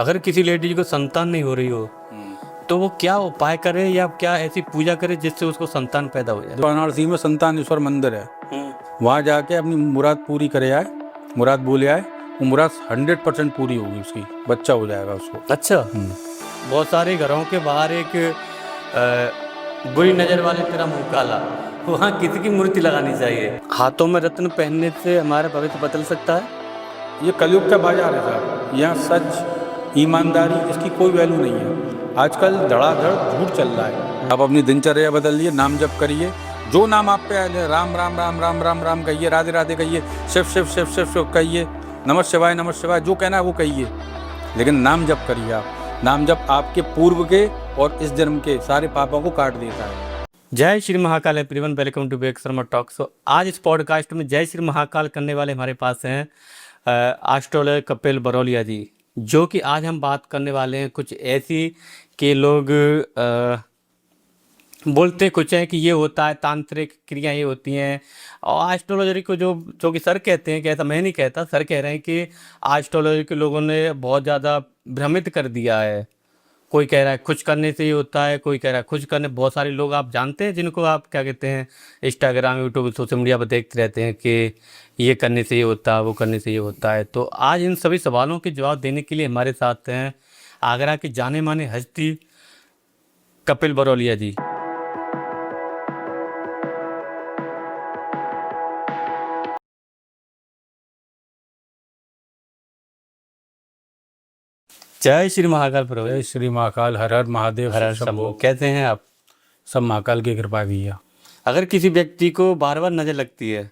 अगर किसी लेडीज को संतान नहीं हो रही हो तो वो क्या उपाय करे या क्या ऐसी पूजा करे जिससे उसको संतान पैदा हो जाए? वाराणसी में संतानेश्वर मंदिर है, वहाँ जाके अपनी मुराद पूरी करे आए, मुराद बोले आए, वो मुराद 100% पूरी होगी, उसकी बच्चा हो जाएगा उसको। अच्छा। बहुत सारे घरों के बाहर एक बुरी नजर वाले तेरा मुंह काला, वहाँ किसी की मूर्ति लगानी चाहिए। हाथों में रत्न पहनने से हमारा भविष्य बदल सकता है? ये कलयुग का बाजार है साहब, यहाँ सच ईमानदारी इसकी कोई वैल्यू नहीं है। आजकल धड़ाधड़ झूठ चल रहा है। आप अपनी दिनचर्या बदलिए, नाम जप करिए, जो नाम आप पे आए, राम राम राम राम राम राम कहिए, राधे राधे कहिए, शिव शिव शिव शिव शिव कहिए, नमः शिवाय, जो कहना है वो कहिए, लेकिन नाम जप करिए। आप नाम जप आपके पूर्व के और इस जन्म के सारे पापों को काट देता है। जय Shri Mahakal everyone, welcome to बेक शर्मा टॉक। सो आज इस पॉडकास्ट में जय श्री महाकाल करने वाले हमारे पास हैं एस्ट्रोलॉजर कपिल बरौलिया जी, जो कि आज हम बात करने वाले हैं कुछ ऐसी के लोग बोलते कुछ हैं कि ये होता है, तांत्रिक क्रिया ये होती हैं, और एस्ट्रोलॉजरी को जो कि सर कहते हैं कि ऐसा मैं नहीं कहता, सर कह रहे हैं कि एस्ट्रोलॉजरी के लोगों ने बहुत ज़्यादा भ्रमित कर दिया है। कोई कह रहा है कुछ करने से ये होता है, कोई कह रहा है कुछ करने। बहुत सारे लोग आप जानते हैं जिनको आप क्या कहते हैं, इंस्टाग्राम यूट्यूब सोशल मीडिया पर देखते रहते हैं कि ये करने से ये होता है, वो करने से ये होता है। तो आज इन सभी सवालों के जवाब देने के लिए हमारे साथ हैं आगरा के जाने माने हस्ती कपिल बरौलिया जी। जय श्री महाकाल प्रभु। जय श्री महाकाल, हर हर महादेव, हर हर शंभो। कैसे हैं आप? सब महाकाल की कृपा भी है। अगर किसी व्यक्ति को बार बार नजर लगती है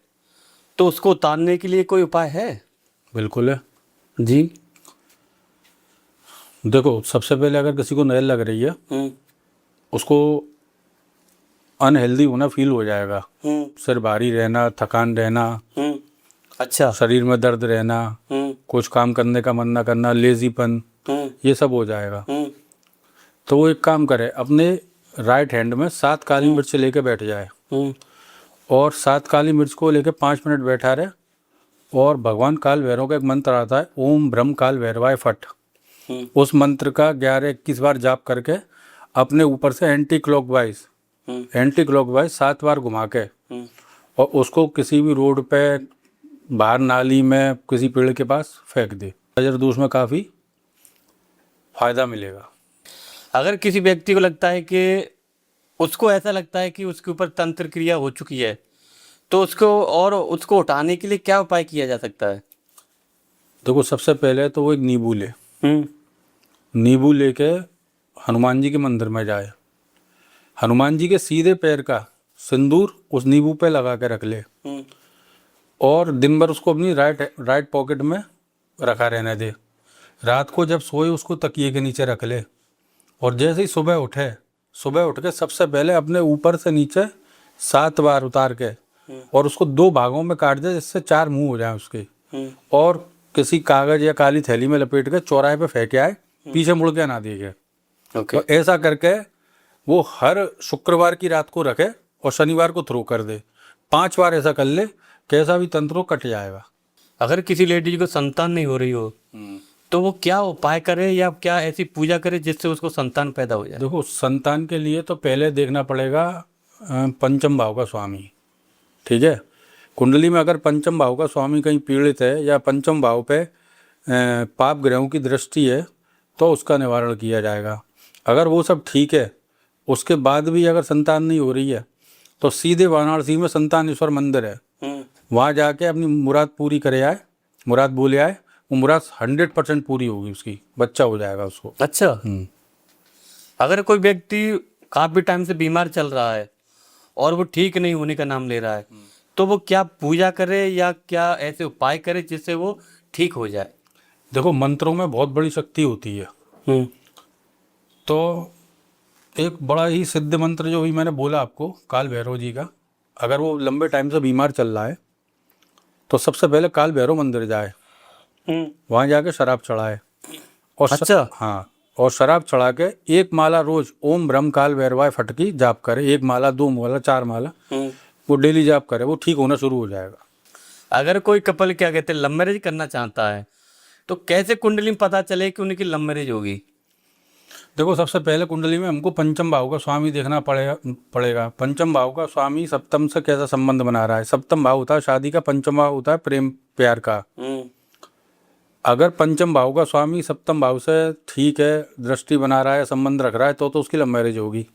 तो उसको उतारने के लिए कोई उपाय है? बिल्कुल है जी। देखो, सबसे पहले अगर किसी को नजर लग रही है, उसको अनहेल्दी होना फील हो जाएगा, सिर भारी रहना, थकान रहना, अच्छा। शरीर में दर्द रहना, कुछ काम करने का मन ना करना, लेजीपन, ये सब हो जाएगा। तो वो एक काम करे, अपने राइट हैंड में 7 काली मिर्च लेके बैठ जाए और 7 काली मिर्च को लेके 5 मिनट बैठा रहे और भगवान काल भैरव का एक मंत्र आता है, ओम ब्रह्म काल भैरवाय फट। उस मंत्र का 11-21 बार जाप करके अपने ऊपर से एंटी क्लॉकवाइज 7 बार घुमा के और उसको किसी भी रोड पे, बाहर नाली में, किसी पेड़ के पास फेंक दे। नजर दोष में काफ़ी फायदा मिलेगा। अगर किसी व्यक्ति को लगता है कि उसको ऐसा लगता है कि उसके ऊपर तंत्र क्रिया हो चुकी है तो उसको उठाने के लिए क्या उपाय किया जा सकता है? देखो, सबसे पहले तो वो एक नींबू ले, नींबू लेके हनुमान जी के मंदिर में जाए, हनुमान जी के सीधे पैर का सिंदूर उस नींबू पे लगा के रख ले और दिन भर उसको अपनी राइट पॉकेट में रखा रहने दे। रात को जब सोए उसको तकिए के नीचे रख ले और जैसे ही सुबह उठ के सबसे पहले अपने ऊपर से नीचे 7 बार उतार के और उसको 2 भागों में काट दे, जिससे 4 मुंह हो जाए उसके, और किसी कागज या काली थैली में लपेट के चौराहे पे फेंके आए, पीछे मुड़ के ना देखे। तो ऐसा करके वो हर शुक्रवार की रात को रखे और शनिवार को थ्रो कर दे। 5 बार ऐसा कर ले, कैसा भी तंत्र कट जाएगा। अगर किसी लेडीज को संतान नहीं हो रही हो तो वो क्या उपाय करे या क्या ऐसी पूजा करे जिससे उसको संतान पैदा हो जाए? देखो, संतान के लिए तो पहले देखना पड़ेगा पंचम भाव का स्वामी, ठीक है। कुंडली में अगर पंचम भाव का स्वामी कहीं पीड़ित है या पंचम भाव पे पाप ग्रहों की दृष्टि है तो उसका निवारण किया जाएगा। अगर वो सब ठीक है, उसके बाद भी अगर संतान नहीं हो रही है तो सीधे वाराणसी में संतानेश्वर मंदिर है, वहाँ जाके अपनी मुराद पूरी करे आए, मुराद बोले आए, वो मुराद 100% पूरी होगी, उसकी बच्चा हो जाएगा उसको। अच्छा। अगर कोई व्यक्ति काफी टाइम से बीमार चल रहा है और वो ठीक नहीं होने का नाम ले रहा है तो वो क्या पूजा करे या क्या ऐसे उपाय करे जिससे वो ठीक हो जाए? देखो, मंत्रों में बहुत बड़ी शक्ति होती है। तो एक बड़ा ही सिद्ध मंत्र जो भी मैंने बोला आपको, काल भैरव जी का, अगर वो लंबे टाइम से बीमार चल रहा है तो सबसे पहले काल भैरव मंदिर जाए, वहाँ जाके शराब चढ़ाए और अच्छा। हाँ, और शराब चढ़ा के 1 माला रोज ओम ब्रह्म काल भैरवाय फट की जाप करे। 1 माला, 2 माला, 4 माला वो डेली जाप करे, वो ठीक होना शुरू हो जाएगा। अगर कोई कपल क्या कहते हैं लव मैरिज करना चाहता है तो कैसे कुंडली में पता चले कि उनकी लव मैरिज होगी? देखो सबसे पहले कुंडली में हमको पंचम भाव का स्वामी देखना पड़ेगा। पंचम भाव का स्वामी सप्तम से कैसा संबंध बना रहा है। सप्तम भाव होता है शादी का, पंचम भाव होता है प्रेम प्यार का। अगर पंचम भाव का स्वामी सप्तम भाव से ठीक है, दृष्टि बना रहा है, संबंध रख रहा है, तो उसकी लव मैरिज होगी।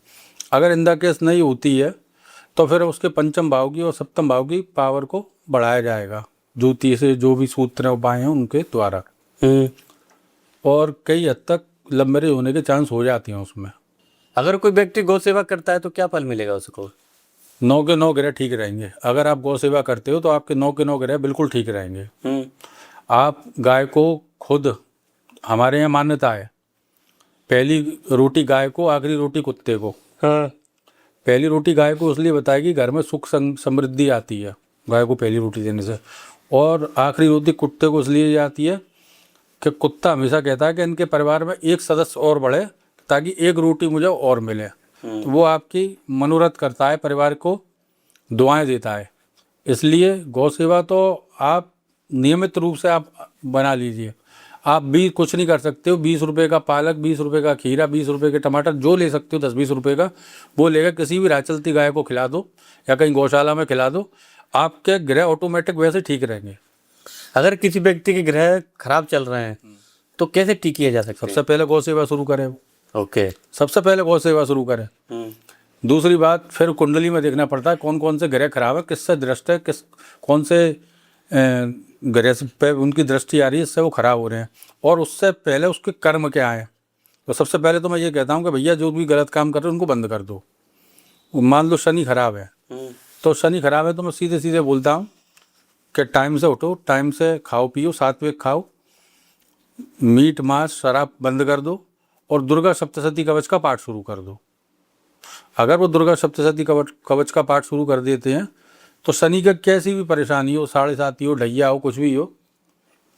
अगर इन द केस नहीं होती है तो फिर उसके पंचम भाव की और सप्तम भाव की पावर को बढ़ाया जाएगा, ज्योतिष से जो भी सूत्र उपाय हैं उनके द्वारा। और कई हद तक लव मैरिज होने के चांस हो जाती हैं उसमें। अगर कोई व्यक्ति गौ सेवा करता है तो क्या फल मिलेगा उसको? 9 के 9 ग्रह ठीक रहेंगे। अगर आप गौ सेवा करते हो तो आपके 9 के 9 ग्रह बिल्कुल ठीक रहेंगे। आप गाय को खुद, हमारे यहाँ मान्यता है, पहली रोटी गाय को, आखिरी रोटी कुत्ते को। हाँ। पहली रोटी गाय को इसलिए बताएगी घर में सुख समृद्धि आती है गाय को पहली रोटी देने से, और आखिरी रोटी कुत्ते को इसलिए जाती है कि कुत्ता हमेशा कहता है कि इनके परिवार में एक सदस्य और बढ़े ताकि एक रोटी मुझे और मिले। तो वो आपकी मनोरथ करता है, परिवार को दुआएं देता है। इसलिए गौ सेवा तो आप नियमित रूप से आप बना लीजिए। आप भी कुछ नहीं कर सकते हो, 20 रुपये का पालक, 20 रुपये का खीरा, 20 रुपये के टमाटर, जो ले सकते हो 10-20 रुपये का वो लेकर किसी भी राह चलती गाय को खिला दो या कहीं गौशाला में खिला दो, आपके ग्रह ऑटोमेटिक वैसे ठीक रहेंगे। अगर किसी व्यक्ति के ग्रह खराब चल रहे हैं तो कैसे ठीक किया जा सकता है? सबसे पहले गौ सेवा शुरू करें। ओके। सबसे पहले गौ सेवा शुरू करें। दूसरी बात, फिर कुंडली में देखना पड़ता है कौन कौन से ग्रह खराब है, किससे दृष्टि है, कौन से ग्रह पे उनकी दृष्टि आ रही है, इससे वो खराब हो रहे हैं, और उससे पहले उसके कर्म क्या है। तो सबसे पहले तो मैं ये कहता हूँ कि भैया जो भी गलत काम कर रहे हैं उनको बंद कर दो। मान लो शनि खराब है, तो शनि खराब है तो मैं सीधे सीधे बोलता हूँ कि टाइम से उठो, टाइम से खाओ पियो, सात्विक खाओ, मीट मांस शराब बंद कर दो, और दुर्गा सप्तशती कवच का पाठ शुरू कर दो। अगर वो दुर्गा सप्तशती कवच का पाठ शुरू कर देते हैं तो शनि का कैसी भी परेशानी हो, 7.5 हो, ढैया हो, कुछ भी हो,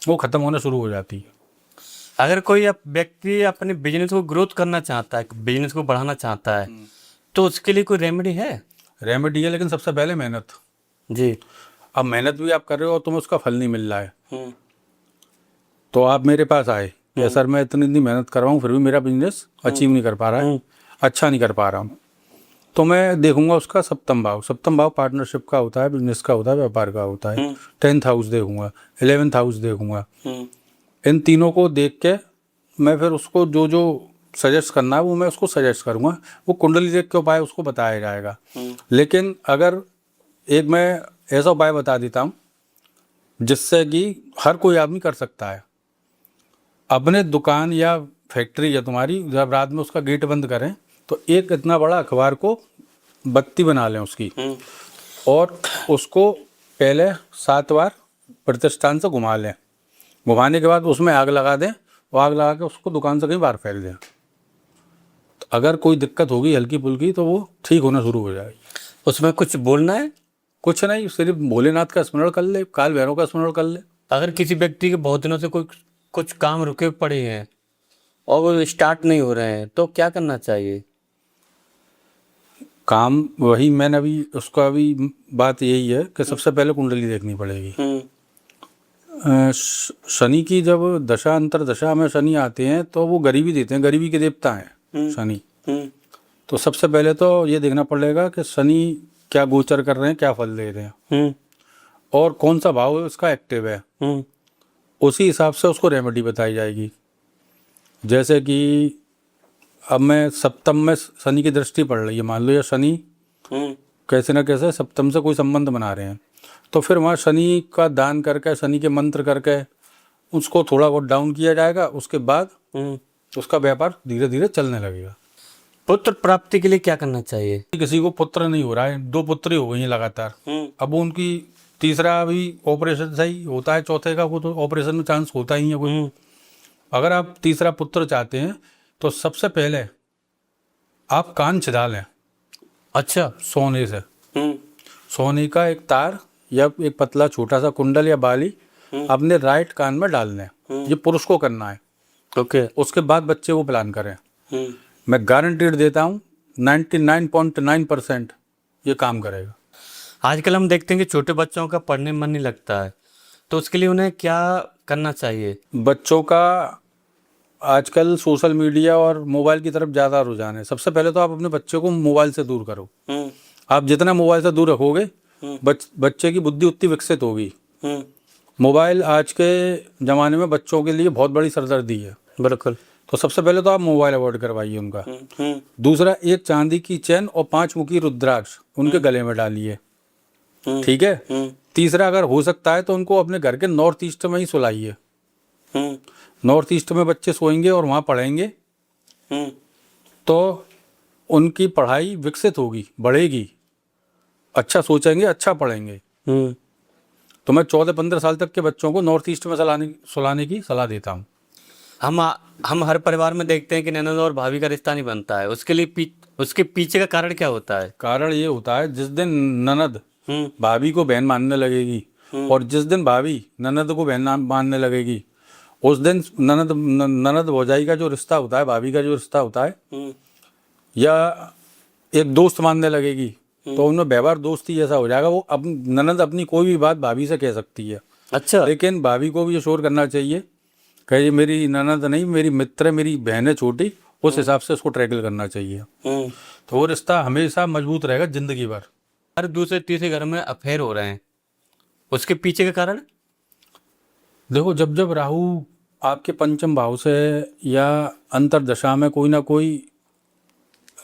वो खत्म होना शुरू हो जाती है। अगर कोई व्यक्ति अपने बिजनेस को ग्रोथ करना चाहता है, बिजनेस को बढ़ाना चाहता है, तो उसके लिए कोई रेमेडी है? रेमेडी है, लेकिन सबसे पहले मेहनत। जी। अब मेहनत भी आप कर रहे हो और तुम्हें उसका फल नहीं मिल रहा है, तो आप मेरे पास आए कि सर मैं इतनी मेहनत कर रहा हूँ फिर भी मेरा बिजनेस अचीव नहीं कर पा रहा है, अच्छा नहीं कर पा रहा हूँ, तो मैं देखूंगा उसका सप्तम भाव। सप्तम भाव पार्टनरशिप का होता है, बिजनेस का होता है, व्यापार का होता है। 10th हाउस देखूंगा, 11th हाउस देखूंगा। इन तीनों को देख के मैं फिर उसको जो जो सजेस्ट करना है वो मैं उसको सजेस्ट करूंगा। वो कुंडली देख के उपाय उसको बताया जाएगा। लेकिन अगर एक मैं ऐसा उपाय बता देता हूँ जिससे कि हर कोई आदमी कर सकता है। अपने दुकान या फैक्ट्री या तुम्हारी जब रात में उसका गेट बंद करें तो एक इतना बड़ा अखबार को बत्ती बना लें उसकी, और उसको पहले 7 बार प्रतिष्ठान से घुमा लें। घुमाने के बाद उसमें आग लगा दें, और आग लगा के उसको दुकान से कहीं बाहर फैल दें। तो अगर कोई दिक्कत होगी हल्की फुल्की तो वो ठीक होना शुरू हो जाएगी। उसमें कुछ बोलना है? कुछ नहीं, सिर्फ भोलेनाथ का स्मरण कर ले, काल भैरव का स्मरण कर ले। अगर किसी व्यक्ति के बहुत दिनों से कुछ काम रुके पड़े हैं और वो स्टार्ट नहीं हो रहे हैं तो क्या करना चाहिए? काम वही मैंने अभी उसका भी बात यही है कि सबसे पहले कुंडली देखनी पड़ेगी। शनि की जब दशा अंतर दशा में शनि आते हैं तो वो गरीबी देते हैं, गरीबी के देवता हैं शनि। तो सबसे पहले तो ये देखना पड़ेगा कि शनि क्या गोचर कर रहे हैं, क्या फल दे रहे हैं, और कौन सा भाव इसका एक्टिव है। उसी हिसाब से उसको रेमेडी बताई जाएगी। जैसे कि अब मैं सप्तम में शनि की दृष्टि पड़ रही है, मान लो, या शनि कैसे ना कैसे सप्तम से कोई संबंध बना रहे हैं, तो फिर वहाँ शनि का दान करके, शनि के मंत्र करके उसको थोड़ा बहुत डाउन किया जाएगा। उसके बाद उसका व्यापार धीरे धीरे चलने लगेगा। पुत्र प्राप्ति के लिए क्या करना चाहिए? किसी को पुत्र नहीं हो रहा है, 2 पुत्र ही हो गई हैं लगातार। अब उनकी तीसरा भी ऑपरेशन सही होता है, चौथे का को तो ऑपरेशन में चांस होता ही है कोई। अगर आप तीसरा पुत्र चाहते हैं तो सबसे पहले आप कान छिदा लें। अच्छा, सोने से, सोने का एक तार या एक पतला छोटा सा कुंडल या बाली अपने राइट कान में डाल लें। ये पुरुष को करना है। ओके। उसके बाद बच्चे को प्लान करें। मैं गारंटीड देता हूँ 99.9% ये काम करेगा। आजकल हम देखते हैं कि छोटे बच्चों का पढ़ने में मन नहीं लगता है, तो उसके लिए उन्हें क्या करना चाहिए? बच्चों का आजकल सोशल मीडिया और मोबाइल की तरफ ज़्यादा रुझान है। सबसे पहले तो आप अपने बच्चे को मोबाइल से दूर करो। आप जितना मोबाइल से दूर रखोगे बच्चे की बुद्धि उतनी विकसित होगी। मोबाइल आज के ज़माने में बच्चों के लिए बहुत बड़ी सरदर्दी है। बिल्कुल। तो सबसे पहले तो आप मोबाइल अवॉइड करवाइए उनका। दूसरा, एक चांदी की चेन और 5 मुखी रुद्राक्ष उनके गले में डालिए, ठीक है। तीसरा, अगर हो सकता है तो उनको अपने घर के नॉर्थ ईस्ट में ही सुलाइए। नॉर्थ ईस्ट में बच्चे सोएंगे और वहाँ पढ़ेंगे तो उनकी पढ़ाई विकसित होगी, बढ़ेगी, अच्छा सोचेंगे, अच्छा पढ़ेंगे। तो मैं 14-15 साल तक के बच्चों को नॉर्थ ईस्ट में सुलाने की सलाह देता हूँ। हम हर परिवार में देखते हैं कि ननद और भाभी का रिश्ता नहीं बनता है, उसके लिए उसके पीछे का कारण क्या होता है? कारण ये होता है, जिस दिन ननद भाभी को बहन मानने लगेगी और जिस दिन भाभी ननद को बहन मानने लगेगी, उस दिन ननद भौजाई का जो रिश्ता होता है, भाभी का जो रिश्ता होता है, या एक दोस्त मानने लगेगी, तो उनमें व्यवहार दोस्ती जैसा हो जाएगा। वो ननद अपनी कोई भी बात भाभी से कह सकती है। अच्छा। लेकिन भाभी को भी ये शोर करना चाहिए कि ये मेरी ननद नहीं, मेरी मित्र है, मेरी बहन है छोटी, उस हिसाब से उसको ट्रैकल करना चाहिए। तो वो रिश्ता हमेशा मजबूत रहेगा जिंदगी भर। हर दूसरे तीसरे घर में अफेयर हो रहे हैं, उसके पीछे का कारण? देखो, जब जब राहु आपके पंचम भाव से या अंतरदशा में कोई ना कोई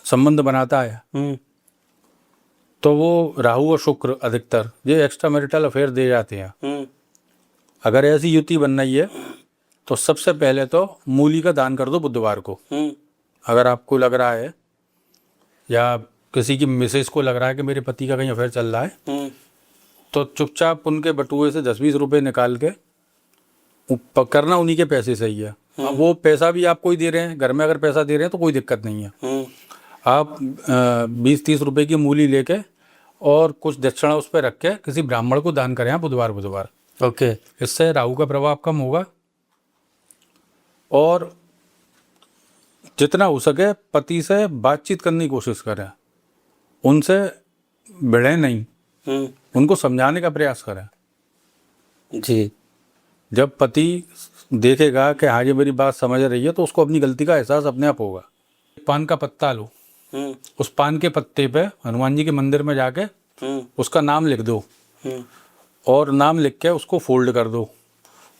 संबंध बनाता है तो वो राहु और शुक्र अधिकतर ये एक्स्ट्रा मैरिटल अफेयर दे जाते हैं। अगर ऐसी युति बन रही है तो सबसे पहले तो मूली का दान कर दो बुधवार को। अगर आपको लग रहा है या किसी की मिसेज को लग रहा है कि मेरे पति का कहीं अफेयर चल रहा है, तो चुपचाप उनके बटुए से 10-20 रुपए निकाल के करना उन्हीं के पैसे से ही है। अब वो पैसा भी आपको ही दे रहे हैं, घर में अगर पैसा दे रहे हैं तो कोई दिक्कत नहीं है। आप 20-30 रुपए की मूली लेके और कुछ दक्षिणा उस पर रख के किसी ब्राह्मण को दान करें बुधवार। ओके। इससे राहु का प्रभाव कम होगा और जितना हो सके पति से बातचीत करने की कोशिश करें, उनसे भिड़े नहीं, उनको समझाने का प्रयास करें। जी। जब पति देखेगा कि हाँ ये मेरी बात समझ रही है तो उसको अपनी गलती का एहसास अपने आप होगा। पान का पत्ता लो, उस पान के पत्ते पे हनुमान जी के मंदिर में जाके उसका नाम लिख दो और नाम लिख के उसको फोल्ड कर दो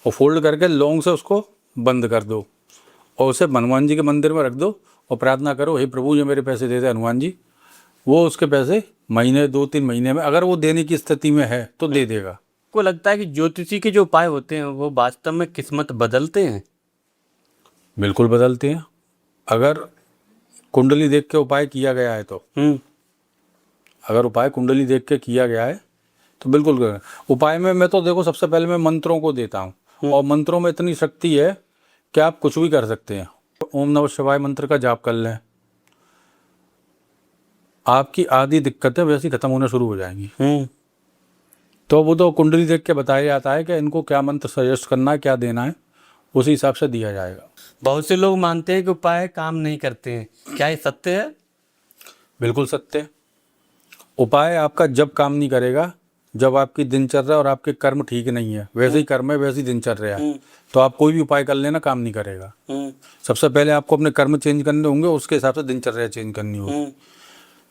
और फोल्ड करके लौंग से उसको बंद कर दो और उसे हनुमान जी के मंदिर में रख दो और प्रार्थना करो, हे प्रभु ये मेरे पैसे दे दे हनुमान जी। वो उसके पैसे महीने 2-3 महीने में अगर वो देने की स्थिति में है तो दे देगा। को लगता है कि ज्योतिषी के जो उपाय होते हैं वो वास्तव में किस्मत बदलते हैं? बिल्कुल बदलते हैं। अगर कुंडली देख के उपाय किया गया है तो अगर उपाय कुंडली देख के किया गया है तो बिल्कुल करें। उपाय में मैं तो देखो सबसे पहले मैं मंत्रों को देता हूँ और मंत्रों में इतनी शक्ति है कि आप कुछ भी कर सकते हैं। ओम नमः शिवाय मंत्र का जाप कर लें, आपकी आधी दिक्कतें वैसी खत्म होना शुरू हो जाएंगी। तो वो तो कुंडली देख के बताया जाता है कि इनको क्या मंत्र सजेस्ट करना है, क्या देना है, उसी हिसाब से दिया जाएगा। बहुत से लोग मानते हैं कि उपाय काम नहीं करते हैं, क्या ये सत्य है? बिल्कुल सत्य है। उपाय आपका जब काम नहीं करेगा जब आपकी दिनचर्या और आपके कर्म ठीक नहीं है। वैसे ही कर्म है वैसे ही दिनचर्या है, तो आप कोई भी उपाय कर लेना काम नहीं करेगा। सबसे पहले आपको अपने कर्म चेंज करने होंगे, उसके हिसाब से दिनचर्या चेंज करनी होगी।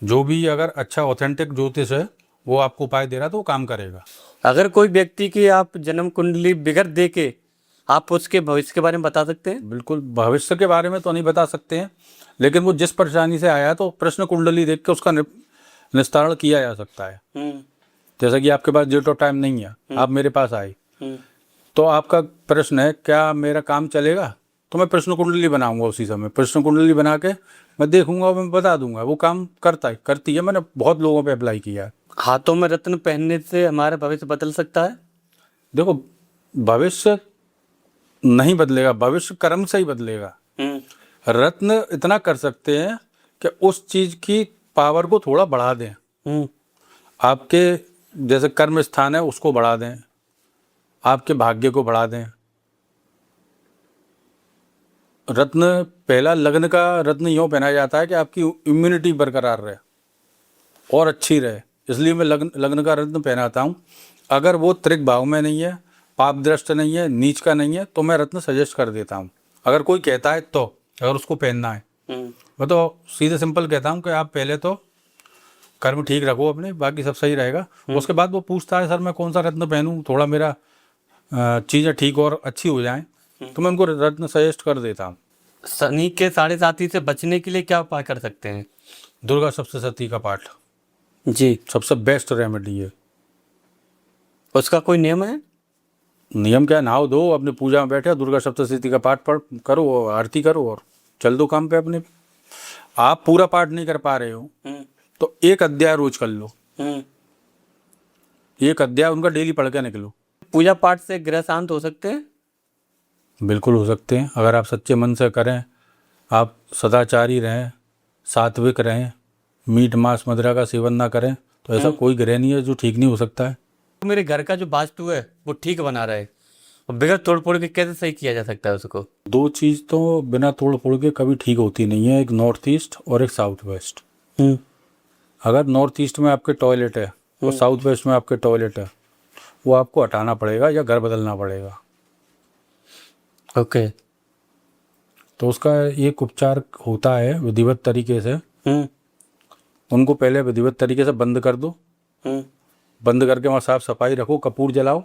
जो भी अगर अच्छा ऑथेंटिक ज्योतिष है वो आपको उपाय दे रहा तो वो काम करेगा। अगर कोई व्यक्ति की आप जन्म कुंडली बिगड़ दे के आप उसके भविष्य के बारे में बता सकते हैं? बिल्कुल, भविष्य के बारे में तो नहीं बता सकते हैं, लेकिन वो जिस परेशानी से आया तो प्रश्न कुंडली देख के उसका निस्तारण किया जा सकता है। जैसा कि आपके पास डेट ऑफ टाइम नहीं है, आप मेरे पास आए तो आपका प्रश्न है क्या मेरा काम चलेगा, तो मैं प्रश्न कुंडली बनाऊंगा। उसी समय प्रश्न कुंडली बना के मैं देखूंगा और मैं बता दूंगा वो काम करती है। मैंने बहुत लोगों पे अप्लाई किया है। हाथों में रत्न पहनने से हमारा भविष्य बदल सकता है? देखो, भविष्य नहीं बदलेगा, भविष्य कर्म से ही बदलेगा। रत्न इतना कर सकते हैं कि उस चीज की पावर को थोड़ा बढ़ा दें। आपके जैसे कर्म स्थान है उसको बढ़ा दें, आपके भाग्य को बढ़ा दें। रत्न पहला लग्न का रत्न यूँ पहनाया जाता है कि आपकी इम्यूनिटी बरकरार रहे और अच्छी रहे, इसलिए मैं लग्न का रत्न पहनाता हूँ। अगर वो त्रिक भाव में नहीं है पाप दृष्ट नहीं है, नीच का नहीं है, तो मैं रत्न सजेस्ट कर देता हूँ। अगर कोई कहता है तो, अगर उसको पहनना है, मैं तो सीधे सिंपल कहता हूँ कि आप पहले तो कर्म ठीक रखो अपने, बाकी सब सही रहेगा। उसके बाद वो पूछता है सर मैं कौन सा रत्न पहनूं, थोड़ा मेरा चीज़ें ठीक और अच्छी हो जाएं, तो मैं उनको रत्न सजेस्ट कर देता हूँ। शनि के साढ़े साथी से बचने के लिए क्या उपाय कर सकते हैं? दुर्गा सप्तशती का पाठ जी, सबसे बेस्ट रेमेडी है। उसका कोई नियम है? नियम क्या है, नहाओ दो, अपनी पूजा में बैठे, दुर्गा सप्तशती का पाठ पढ़ करो, आरती करो और चल दो काम पे अपने। आप पूरा पाठ नहीं कर पा रहे हो तो एक अध्याय रोज कर लो, एक अध्याय उनका डेली पढ़ के निकलो। पूजा पाठ से ग्रह शांत हो सकते हैं? बिल्कुल हो सकते हैं, अगर आप सच्चे मन से करें, आप सदाचारी रहें, सात्विक रहें, मीट मांस मदिरा का सेवन ना करें, तो ऐसा कोई ग्रह नहीं है जो ठीक नहीं हो सकता है। तो मेरे घर का जो वास्तु है वो ठीक बना रहे, और बगैर तोड़ फोड़ के कैसे सही किया जा सकता है उसको? दो चीज़ तो बिना तोड़ फोड़ के कभी ठीक होती नहीं है, एक नॉर्थ ईस्ट और एक साउथ वेस्ट। अगर नॉर्थ ईस्ट में आपके टॉयलेट है और साउथ वेस्ट में आपके टॉयलेट है, वो आपको हटाना पड़ेगा या घर बदलना पड़ेगा। ओके। तो उसका एक उपचार होता है विधिवत तरीके से। उनको पहले विधिवत तरीके से बंद कर दो, बंद करके वहाँ साफ सफाई रखो, कपूर जलाओ,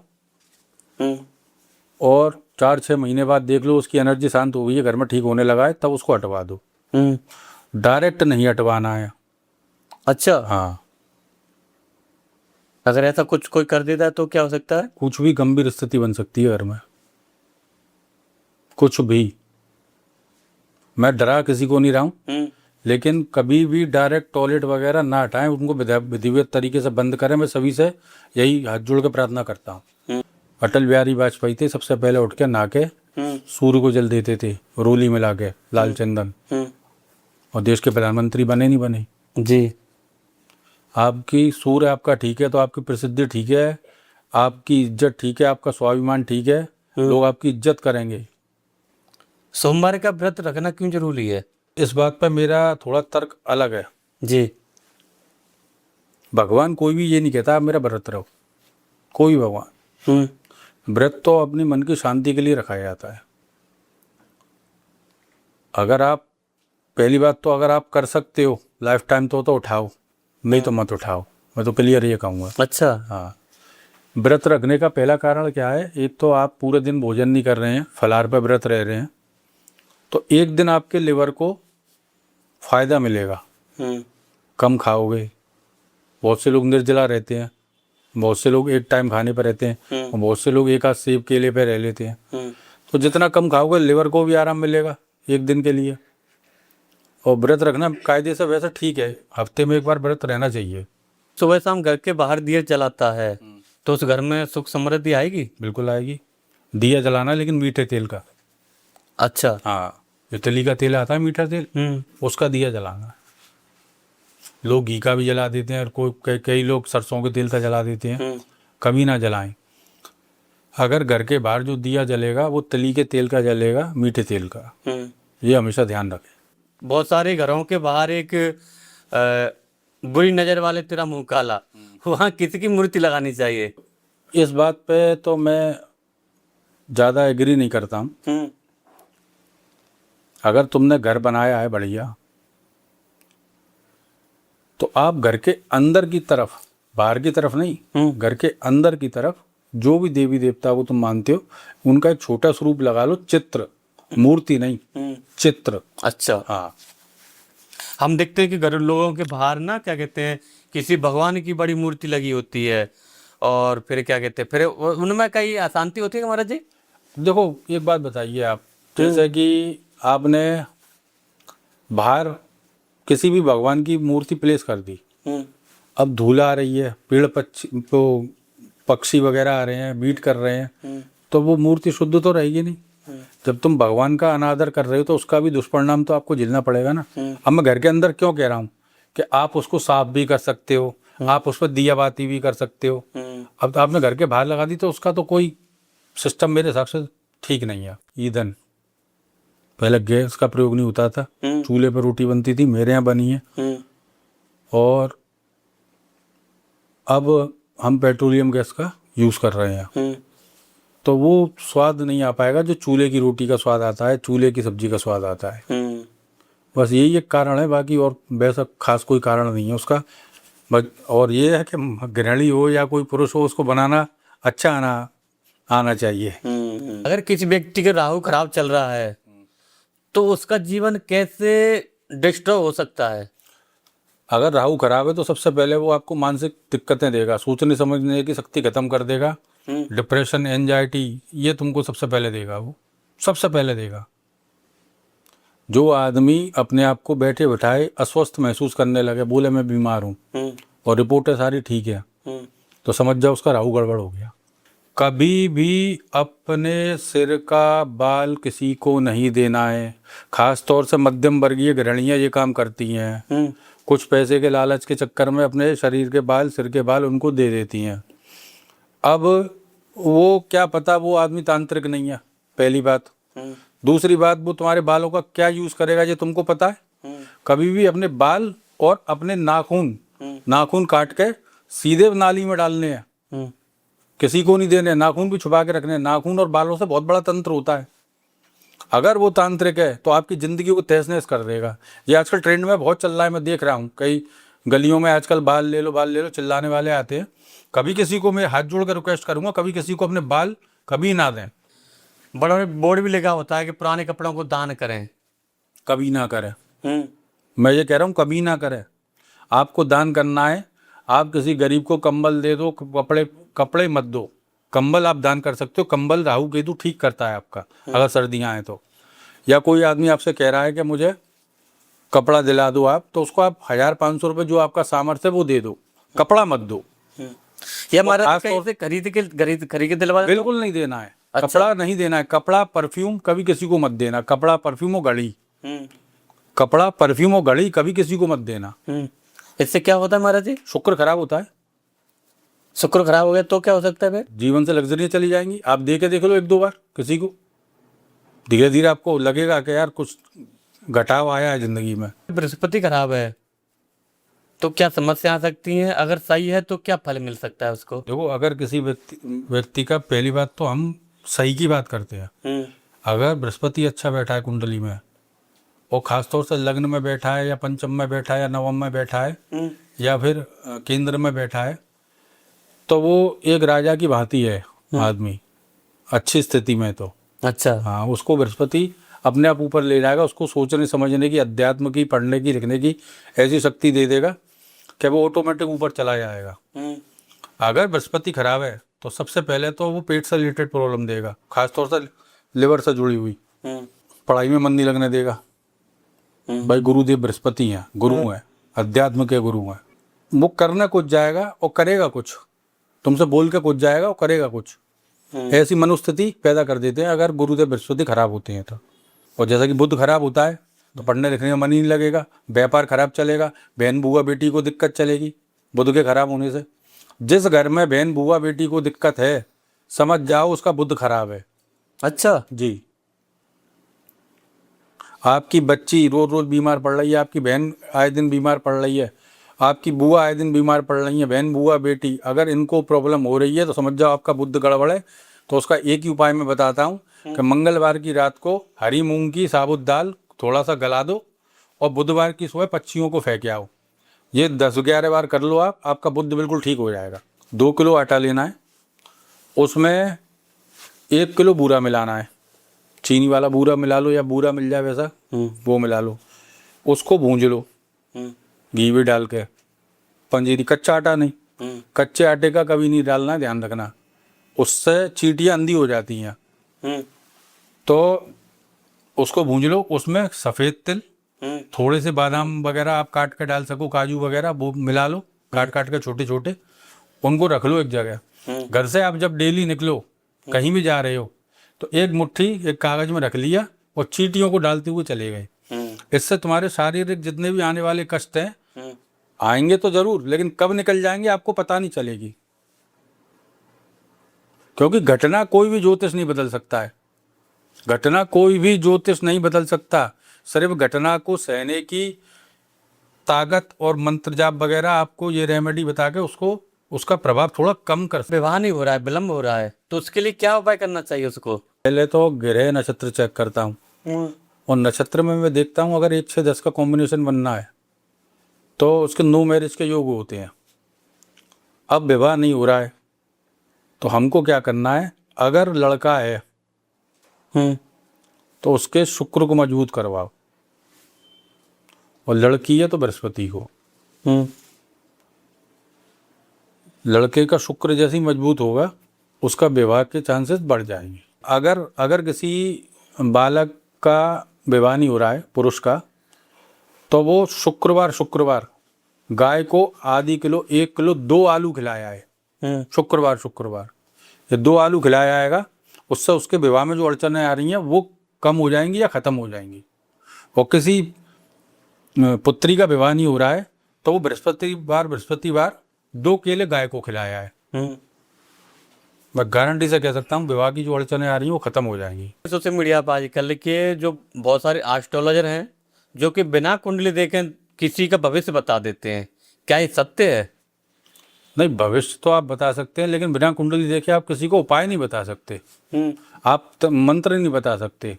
और 4-6 महीने बाद देख लो उसकी एनर्जी शांत हो गई है, घर में ठीक होने लगा है, तब उसको हटवा दो। डायरेक्ट नहीं हटवाना है। अच्छा, हाँ, अगर ऐसा कुछ कोई कर देता है तो क्या हो सकता है? कुछ भी गंभीर स्थिति बन सकती है घर में, कुछ भी। मैं डरा किसी को नहीं रहा हूँ, लेकिन कभी भी डायरेक्ट टॉयलेट वगैरह ना हटाएं, उनको विधिवत तरीके से बंद करें। मैं सभी से यही हाथ जोड़ के प्रार्थना करता हूँ। अटल बिहारी वाजपेयी थे, सबसे पहले उठ के नहा के सूर्य को जल देते थे, रोली मिला के, लाल चंदन, और देश के प्रधानमंत्री बने नहीं बने। जी, आपकी सूर्य आपका ठीक है तो आपकी प्रसिद्धि ठीक है, आपकी इज्जत ठीक है, आपका स्वाभिमान ठीक है, लोग आपकी इज्जत करेंगे। सोमवार का व्रत रखना क्यों जरूरी है? इस बात पर मेरा थोड़ा तर्क अलग है। जी, भगवान कोई भी ये नहीं कहता आप मेरा व्रत रहो, कोई भी भगवान। व्रत तो अपनी मन की शांति के लिए रखा जाता है। अगर आप, पहली बात तो अगर आप कर सकते हो लाइफ टाइम तो उठाओ, नहीं तो मत उठाओ, मैं तो क्लियर ये कहूँगा। अच्छा। हाँ, व्रत रखने का पहला कारण क्या है, एक तो आप पूरे दिन भोजन नहीं कर रहे हैं, फलाहार पर व्रत रह रहे हैं, तो एक दिन आपके लिवर को फायदा मिलेगा, कम खाओगे। बहुत से लोग निर्जला रहते हैं, बहुत से लोग एक टाइम खाने पर रहते हैं, और बहुत से लोग एक आध सेब केले पे रह लेते हैं। तो जितना कम खाओगे लिवर को भी आराम मिलेगा एक दिन के लिए। और व्रत रखना कायदे से वैसे ठीक है, हफ्ते में एक बार व्रत रहना चाहिए। सुबह शाम घर के बाहर दिया जलाता है तो उस घर में सुख समृद्धि आएगी? बिल्कुल आएगी। दिया जलाना लेकिन मीठे तेल का। अच्छा। हाँ, जो तिली का तेल आता है मीठा तेल, उसका दिया जलाना। लोग घी का भी जला देते हैं, और कई लोग सरसों के तेल का जला देते हैं। कभी ना जलाएं। अगर घर के बाहर जो दिया जलेगा वो तिली के तेल का जलेगा, मीठे तेल का। ये हमेशा ध्यान रखें। बहुत सारे घरों के बाहर एक बुरी नजर वाले तेरा मुंह काला, वहाँ किसी की मूर्ति लगानी चाहिए? इस बात पे तो मैं ज़्यादा एग्री नहीं करता हूँ। अगर तुमने घर बनाया है बढ़िया, तो आप घर के अंदर की तरफ, बाहर की तरफ नहीं, घर के अंदर की तरफ जो भी देवी देवता को तुम मानते हो उनका एक छोटा स्वरूप लगा लो, चित्र, मूर्ति नहीं, चित्र। अच्छा। हाँ, हम देखते हैं कि घर लोगों के बाहर ना क्या कहते हैं, किसी भगवान की बड़ी मूर्ति लगी होती है, और फिर क्या कहते हैं, फिर उनमें कई अशांति होती है कि महाराज जी? देखो एक बात बताइए आप, जैसे कि आपने बाहर किसी भी भगवान की मूर्ति प्लेस कर दी, अब धूल आ रही है, पेड़ पक्षी वगैरह आ रहे हैं, बीट कर रहे हैं, तो वो मूर्ति शुद्ध तो रहेगी नहीं। जब तुम भगवान का अनादर कर रहे हो तो उसका भी दुष्परिणाम तो आपको झेलना पड़ेगा ना। अब मैं घर के अंदर क्यों कह रहा हूँ कि आप उसको साफ भी कर सकते हो, आप उस पर दिया बाती भी कर सकते हो। अब तो आपने घर के बाहर लगा दी तो उसका तो कोई सिस्टम मेरे हिसाब से ठीक नहीं है। ईंधन, पहले गैस का प्रयोग नहीं होता था, चूल्हे पर रोटी बनती थी, मेरे यहाँ बनी है, और अब हम पेट्रोलियम गैस का यूज़ कर रहे हैं। तो वो स्वाद नहीं आ पाएगा जो चूल्हे की रोटी का स्वाद आता है, चूल्हे की सब्जी का स्वाद आता है। बस यही एक कारण है, बाकी और वैसा खास कोई कारण नहीं है उसका। बस और ये है कि गृहिणी हो या कोई पुरुष हो, उसको बनाना अच्छा आना चाहिए। अगर किसी व्यक्ति का राहु खराब चल रहा है तो उसका जीवन कैसे डिस्टर्ब हो सकता है? अगर राहु खराब है तो सबसे पहले वो आपको मानसिक दिक्कतें देगा, सोचने समझने की शक्ति खत्म कर देगा, डिप्रेशन, एंजाइटी, ये तुमको सबसे पहले देगा, वो सबसे पहले देगा। जो आदमी अपने आप को बैठे बिठाए अस्वस्थ महसूस करने लगे, बोले मैं बीमार हूँ और रिपोर्टें सारी ठीक है, तो समझ जाओ उसका राहु गड़बड़ हो गया। कभी भी अपने सिर का बाल किसी को नहीं देना है। खास तौर से मध्यम वर्गीय गृहिणियां ये काम करती हैं। कुछ पैसे के लालच के चक्कर में अपने शरीर के बाल, सिर के बाल उनको दे देती हैं। अब वो क्या पता वो आदमी तांत्रिक नहीं है, पहली बात। दूसरी बात, वो तुम्हारे बालों का क्या यूज करेगा ये तुमको पता है? कभी भी अपने बाल और अपने नाखून काट के सीधे नाली में डालने हैं, किसी को नहीं देने। नाखून भी छुपा के रखने। नाखून और बालों से बहुत बड़ा तंत्र होता है। अगर वो तांत्रिक है तो आपकी जिंदगी को तहस नहस कर देगा। ये आजकल ट्रेंड में बहुत चल रहा है, मैं देख रहा हूँ कई गलियों में आजकल बाल ले लो चिल्लाने वाले आते हैं। कभी किसी को मैं हाथ जोड़ कर रिक्वेस्ट करूंगा, कभी किसी को अपने बाल कभी ना दें। बड़ा बोर्ड भी लगा होता है कि पुराने कपड़ों को दान करें, कभी ना करें। मैं ये कह रहा हूँ कभी ना करें। आपको दान करना है, आप किसी गरीब को कंबल दे दो, कपड़े मत दो। कंबल आप दान कर सकते हो। कंबल राहु केतु ठीक करता है आपका, अगर सर्दियाँ आए तो। या कोई आदमी आपसे कह रहा है कि मुझे कपड़ा दिला दो आप, तो उसको आप 1,500 रुपये जो आपका सामर्थ्य है वो दे दो, कपड़ा मत दो। ये हमारा कैसे खरीद के दिलवा? बिल्कुल नहीं देना है। अच्छा। कपड़ा नहीं देना है। कपड़ा, परफ्यूम कभी किसी को मत देना। कपड़ा, परफ्यूम और घड़ी, कपड़ा, परफ्यूम और घड़ी कभी किसी को मत देना। इससे क्या होता है महाराज जी? शुक्र खराब होता है। शुक्र खराब हो गया तो क्या हो सकता है फिर? जीवन से लग्जरियाँ चली जाएंगी। आप देख लो 1-2 बार किसी को, धीरे धीरे आपको लगेगा कि यार कुछ घटाव आया है जिंदगी में। बृहस्पति खराब है तो क्या समस्या आ सकती है? अगर सही है तो क्या फल मिल सकता है उसको? देखो, अगर किसी व्यक्ति का, पहली बात तो हम सही की बात करते हैं। अगर बृहस्पति अच्छा बैठा है कुंडली में, और खासतौर से लग्न में बैठा है या पंचम में बैठा है या नवम में बैठा है या फिर केंद्र में बैठा है, तो वो एक राजा की भांति है आदमी, अच्छी स्थिति में तो। अच्छा। हाँ, उसको बृहस्पति अपने आप ऊपर ले जाएगा। उसको सोचने समझने की, अध्यात्म की, पढ़ने की, लिखने की ऐसी शक्ति दे देगा कि वो ऑटोमेटिक ऊपर चला जाएगा। अगर बृहस्पति खराब है तो सबसे पहले तो वो पेट से रिलेटेड प्रॉब्लम देगा, खासतौर से लिवर से जुड़ी हुई। पढ़ाई में मन नहीं लगने देगा। भाई गुरुदेव बृहस्पति हैं, गुरु हैं, अध्यात्म के गुरु हैं। वो करना कुछ जाएगा और करेगा कुछ, तुमसे बोल के कुछ जाएगा और करेगा कुछ। ऐसी मनोस्थिति पैदा कर देते हैं अगर गुरुदेव बृहस्पति खराब होते हैं तो। और जैसा कि बुध खराब होता है तो पढ़ने लिखने में मन ही नहीं लगेगा, व्यापार खराब चलेगा, बहन बुआ बेटी को दिक्कत चलेगी बुध के खराब होने से। जिस घर में बहन बुआ बेटी को दिक्कत है, समझ जाओ उसका बुध खराब है। अच्छा जी। आपकी बच्ची रोज रोज बीमार पड़ रही है, आपकी बहन आए दिन बीमार पड़ रही है, आपकी बुआ आए दिन बीमार पड़ रही है, बहन बुआ बेटी, अगर इनको प्रॉब्लम हो रही है तो समझ जाओ आपका बुध गड़बड़ है। तो उसका एक ही उपाय मैं बताता हूँ कि मंगलवार की रात को हरी मूंग की साबुत दाल थोड़ा सा गला दो और बुधवार की सुबह पक्षियों को फेंक आओ। ये 10-11 बार कर लो आप, आपका बुध बिल्कुल ठीक हो जाएगा। 2 किलो आटा लेना है, उसमें 1 किलो बूरा मिलाना है। चीनी वाला बूरा मिला लो या बूरा मिल जाए वैसा, वो मिला लो। उसको भूंज लो घी भी डाल के। पंजीरी, कच्चा आटा नहीं, कच्चे आटे का कभी नहीं डालना है, ध्यान रखना, उससे चींटियाँ अंधी हो जाती हैं। तो उसको भूंज लो। उसमें सफ़ेद तिल, थोड़े से बादाम वगैरह आप काट के डाल सको, काजू वगैरह, वो मिला लो काट के छोटे छोटे। उनको रख लो एक जगह। घर से आप जब डेली निकलो, कहीं भी जा रहे हो, तो एक मुट्ठी एक कागज में रख लिया और चींटियों को डालते हुए चले गए। इससे तुम्हारे शारीरिक जितने भी आने वाले कष्ट हैं, आएंगे तो जरूर, लेकिन कब निकल जाएंगे आपको पता नहीं चलेगी। क्योंकि घटना कोई भी ज्योतिष नहीं बदल सकता है। घटना कोई भी ज्योतिष नहीं बदल सकता। सिर्फ घटना को सहने की ताकत और मंत्र जाप वगैरह आपको ये रेमेडी बता के उसको उसका प्रभाव थोड़ा कम कर सकते। विवाह नहीं हो रहा है, विलम्ब हो रहा है, तो उसके लिए क्या उपाय करना चाहिए उसको? पहले तो ग्रह नक्षत्र चेक करता हूँ और नक्षत्र में मैं देखता हूँ अगर 1 6 10 का कॉम्बिनेशन बनना है तो उसके नो मैरिज के योग होते हैं। अब विवाह नहीं हो रहा है तो हमको क्या करना है, अगर लड़का है तो उसके शुक्र को मजबूत करवाओ और लड़की है तो बृहस्पति को। लड़के का शुक्र जैसे ही मजबूत होगा उसका विवाह के चांसेस बढ़ जाएंगे। अगर किसी बालक का विवाह नहीं हो रहा है पुरुष का, तो वो शुक्रवार गाय को आधी किलो 1 किलो 2 आलू खिलाया है। शुक्रवार ये 2 आलू खिलाया आएगा, उससे उसके विवाह में जो अड़चनें आ रही हैं वो कम हो जाएंगी या ख़त्म हो जाएंगी। और किसी पुत्री का विवाह नहीं हो रहा है तो वो बृहस्पतिवार 2 केले गाय को खिलाया है। मैं गारंटी से कह सकता हूँ विवाह की जो अड़चनें आ रही हैं वो ख़त्म हो जाएंगी। सोशल मीडिया पर आजकल के जो बहुत सारे एस्ट्रोलॉजर हैं जो कि बिना कुंडली देखे किसी का भविष्य बता देते हैं, क्या ये सत्य है? नहीं, भविष्य तो आप बता सकते हैं लेकिन बिना कुंडली देखे आप किसी को उपाय नहीं बता सकते। आप मंत्र नहीं बता सकते।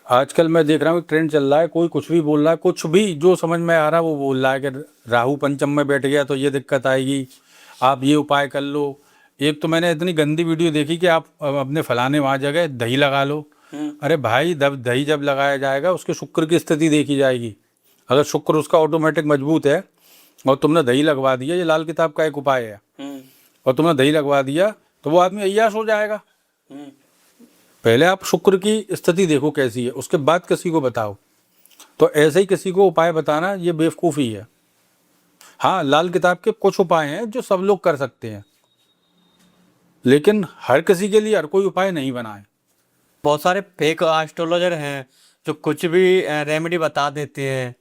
आजकल मैं देख रहा हूँ ट्रेंड चल रहा है, कोई कुछ भी बोल रहा है, कुछ भी जो समझ में आ रहा है वो बोल रहा है कि राहु पंचम में बैठ गया तो ये दिक्कत आएगी, आप ये उपाय कर लो। एक तो मैंने इतनी गंदी वीडियो देखी कि आप अपने फलाने वहाँ जगह दही लगा लो। अरे भाई, दही जब लगाया जाएगा उसके शुक्र की स्थिति देखी जाएगी। अगर शुक्र उसका ऑटोमेटिक मजबूत है और तुमने दही लगवा दिया, ये लाल किताब का एक उपाय है, और तुमने दही लगवा दिया तो वो आदमी अय्याश हो जाएगा। पहले आप शुक्र की स्थिति देखो कैसी है, उसके बाद किसी को बताओ। तो ऐसे ही किसी को उपाय बताना ये बेवकूफ़ी है। हाँ, लाल किताब के कुछ उपाय हैं जो सब लोग कर सकते हैं, लेकिन हर किसी के लिए हर कोई उपाय नहीं बनाए। बहुत सारे फेक एस्ट्रोलॉजर हैं जो कुछ भी रेमेडी बता देते हैं,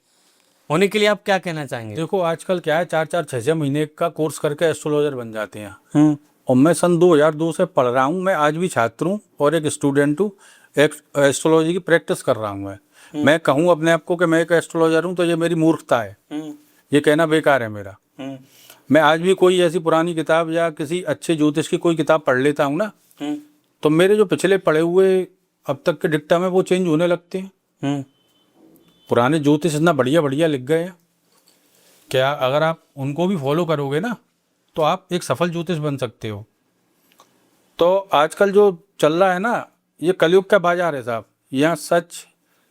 उन्हीं के लिए आप क्या कहना चाहेंगे? देखो आजकल क्या है, 4 4 6 6 महीने का कोर्स करके एस्ट्रोलॉजर बन जाते हैं। और मैं सन 2002 से पढ़ रहा हूँ, मैं आज भी छात्र हूँ और एक स्टूडेंट हूँ, एक एस्ट्रोलॉजी की प्रैक्टिस कर रहा हूँ। मैं कहूँ अपने आप को कि मैं एक एस्ट्रोलॉजर हूँ तो ये मेरी मूर्खता है, ये कहना बेकार है मेरा। मैं आज भी कोई ऐसी पुरानी किताब या किसी अच्छे ज्योतिष की कोई किताब पढ़ लेता हूँ ना, तो मेरे जो पिछले पढ़े हुए अब तक के डिक्टा में वो चेंज होने लगते हैं। पुराने ज्योतिष इतना बढ़िया बढ़िया लिख गए हैं, क्या अगर आप उनको भी फॉलो करोगे ना तो आप एक सफल ज्योतिष बन सकते हो। तो आजकल जो चल रहा है ना, ये कलयुग का बाजार है साहब। यहाँ सच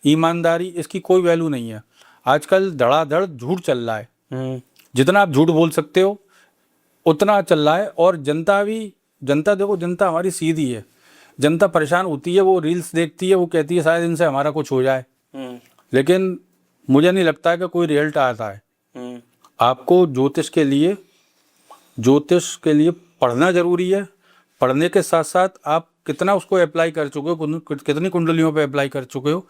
ईमानदारी इसकी कोई वैल्यू नहीं है। आजकल धड़ाधड़ झूठ चल रहा है, जितना आप झूठ बोल सकते हो उतना चल रहा है। और जनता देखो, जनता हमारी सीधी है, जनता परेशान होती है, वो रील्स देखती है, वो कहती है शायद इनसे हमारा कुछ हो जाए, लेकिन मुझे नहीं लगता है कि कोई रिजल्ट आता है। आपको ज्योतिष के लिए पढ़ना जरूरी है। पढ़ने के साथ साथ आप कितना उसको अप्लाई कर चुके हो, कितनी कुंडलियों पे अप्लाई कर चुके हो।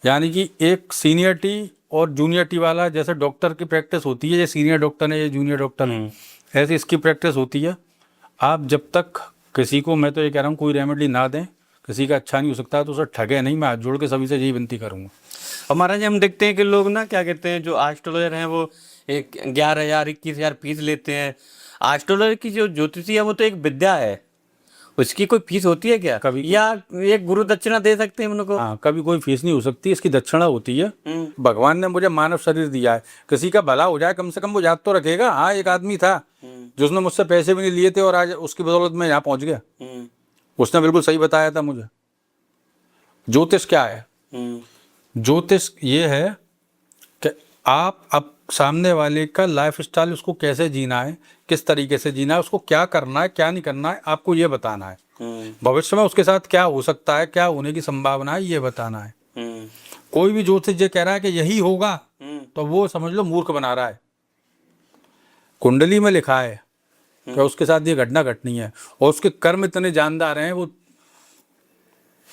यानी कि एक सीनियर टी और जूनियर टी वाला, जैसे डॉक्टर की प्रैक्टिस होती है, ये सीनियर डॉक्टर है ये जूनियर डॉक्टर है, ऐसे इसकी प्रैक्टिस होती है। आप जब तक किसी को, मैं तो ये कह रहा हूँ, कोई रेमेडी ना दें, किसी का अच्छा नहीं हो सकता तो उसे ठगे नहीं। मैं हाथ जोड़ के सभी से यही विनती करूँगा। हमारा जी हम देखते हैं कि लोग ना क्या कहते हैं, जो एस्ट्रोलॉजर हैं वो 11,000 21,000 फीस लेते हैं। एस्ट्रोलॉजर की जो ज्योतिषी है वो तो एक विद्या है, उसकी कोई फीस होती है क्या कभी? या एक गुरु दक्षिणा दे सकते हैं उनको? हाँ, कभी कोई फीस नहीं हो सकती, इसकी दक्षिणा होती है। भगवान ने मुझे मानव शरीर दिया है, किसी का भला हो जाए कम से कम वो याद तो रखेगा। हाँ, एक आदमी था जिसने मुझसे पैसे भी नहीं लिए थे और आज उसकी बदौलत मैं यहाँ पहुंच गया। उसने बिल्कुल सही बताया था मुझे। ज्योतिष क्या है? ज्योतिष ये है कि आप अब सामने वाले का लाइफ स्टाइल, उसको कैसे जीना है, किस तरीके से जीना है, उसको क्या करना है क्या नहीं करना है, आपको ये बताना है। भविष्य में उसके साथ क्या हो सकता है, क्या होने की संभावना है, ये बताना है। कोई भी ज्योतिष ये कह रहा है कि यही होगा तो वो समझ लो मूर्ख बना रहा है। कुंडली में लिखा है कि उसके साथ ये घटना घटनी है और उसके कर्म इतने जानदार हैं। वो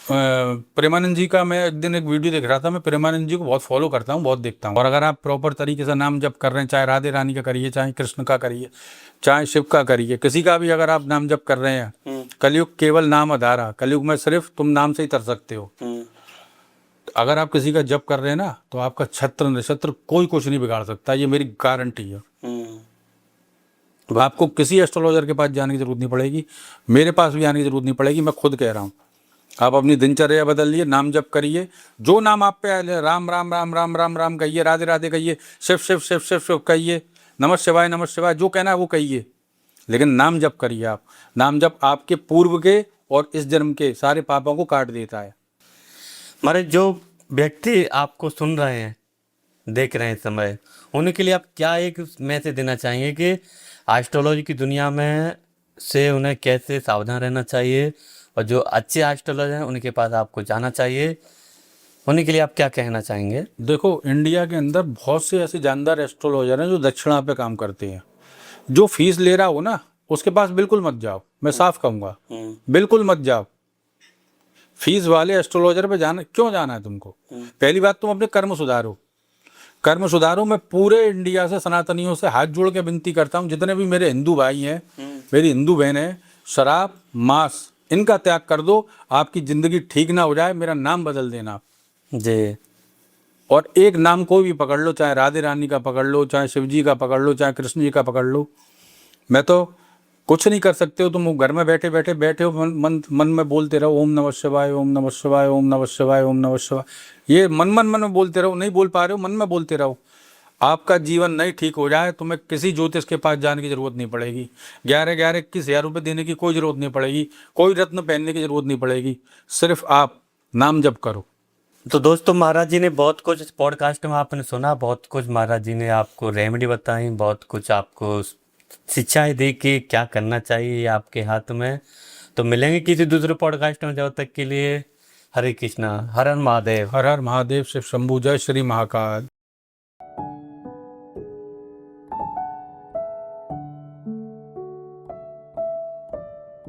प्रेमानंद जी का मैं एक दिन एक वीडियो देख रहा था। मैं प्रेमानंद जी को बहुत फॉलो करता हूँ, बहुत देखता हूँ। और अगर आप प्रॉपर तरीके से नाम जप कर रहे हैं, चाहे राधे रानी का करिए, चाहे कृष्ण का करिए, चाहे शिव का करिए, किसी का भी अगर आप नाम जप कर रहे हैं, कलयुग केवल नाम आधारा, कलयुग में सिर्फ तुम नाम से ही तर सकते हो। अगर आप किसी का जप कर रहे हैं ना तो आपका छत्र नक्षत्र कोई कुछ नहीं बिगाड़ सकता, ये मेरी गारंटी है। आपको किसी एस्ट्रोलॉजर के पास जाने की जरूरत नहीं पड़ेगी, मेरे पास भी आने की जरूरत नहीं पड़ेगी, मैं खुद कह रहा हूँ। आप अपनी दिनचर्या बदलिए, नाम जप करिए, जो नाम आप पे आए, राम राम राम राम राम राम कहिए, राधे राधे कहिए, शिव शिव शिव शिव शिव कहिए, नमः शिवाय, जो कहना है वो कहिए, लेकिन नाम जप करिए आप। नाम जप आपके पूर्व के और इस जन्म के सारे पापों को काट देता है। हमारे जो व्यक्ति आपको सुन रहे हैं, देख रहे हैं इस समय, उनके लिए आप क्या एक मैसेज देना चाहेंगे कि एस्ट्रोलॉजी की दुनिया में से उन्हें कैसे सावधान रहना चाहिए, और जो अच्छे एस्ट्रोलॉजर हैं उनके पास आपको जाना चाहिए, उन्हीं के लिए आप क्या कहना चाहेंगे? देखो, इंडिया के अंदर बहुत से ऐसे जानदार एस्ट्रोलॉजर हैं जो दक्षिणा पे काम करते हैं। जो फीस ले रहा हो ना, उसके पास बिल्कुल मत जाओ, मैं साफ कहूँगा, बिल्कुल मत जाओ। फीस वाले एस्ट्रोलॉजर पे जाना, क्यों जाना है तुमको? पहली बात, तुम अपने कर्म सुधारो, कर्म सुधारो। मैं पूरे इंडिया से सनातनियों से हाथ जोड़ के विनती करता हूँ, जितने भी मेरे हिंदू भाई हैं, मेरी हिंदू बहनें, शराब मांस इनका त्याग कर दो। आपकी जिंदगी ठीक ना हो जाए, मेरा नाम बदल देना जी। और एक नाम कोई भी पकड़ लो, चाहे राधे रानी का पकड़ लो, चाहे शिव जी का पकड़ लो, चाहे कृष्ण जी का पकड़ लो। मैं तो कुछ नहीं कर सकते हो, तुम घर में बैठे हो, मन में बोलते रहो, ओम नमः शिवाय, ओम नमः शिवाय, ओम नमः शिवाय, ओम नमः शिवाय। ये मन में बोलते रहो, नहीं बोल पा रहे हो, मन में बोलते रहो। आपका जीवन नहीं ठीक हो जाए, तुम्हें किसी ज्योतिष के पास जाने की जरूरत नहीं पड़ेगी, 11-21 हज़ार रुपये देने की कोई जरूरत नहीं पड़ेगी, कोई रत्न पहनने की जरूरत नहीं पड़ेगी, सिर्फ आप नाम जप करो। तो दोस्तों, महाराज जी ने बहुत कुछ इस पॉडकास्ट में आपने सुना, बहुत कुछ महाराज जी ने आपको रेमेडी बताई, बहुत कुछ आपको शिक्षाएं दी कि क्या करना चाहिए, ये आपके हाथ में। तो मिलेंगे किसी दूसरे पॉडकास्ट में, जब तक के लिए हरे कृष्णा, हर हर महादेव। हर हर महादेव, शिव शंभू, जय श्री महाकाल।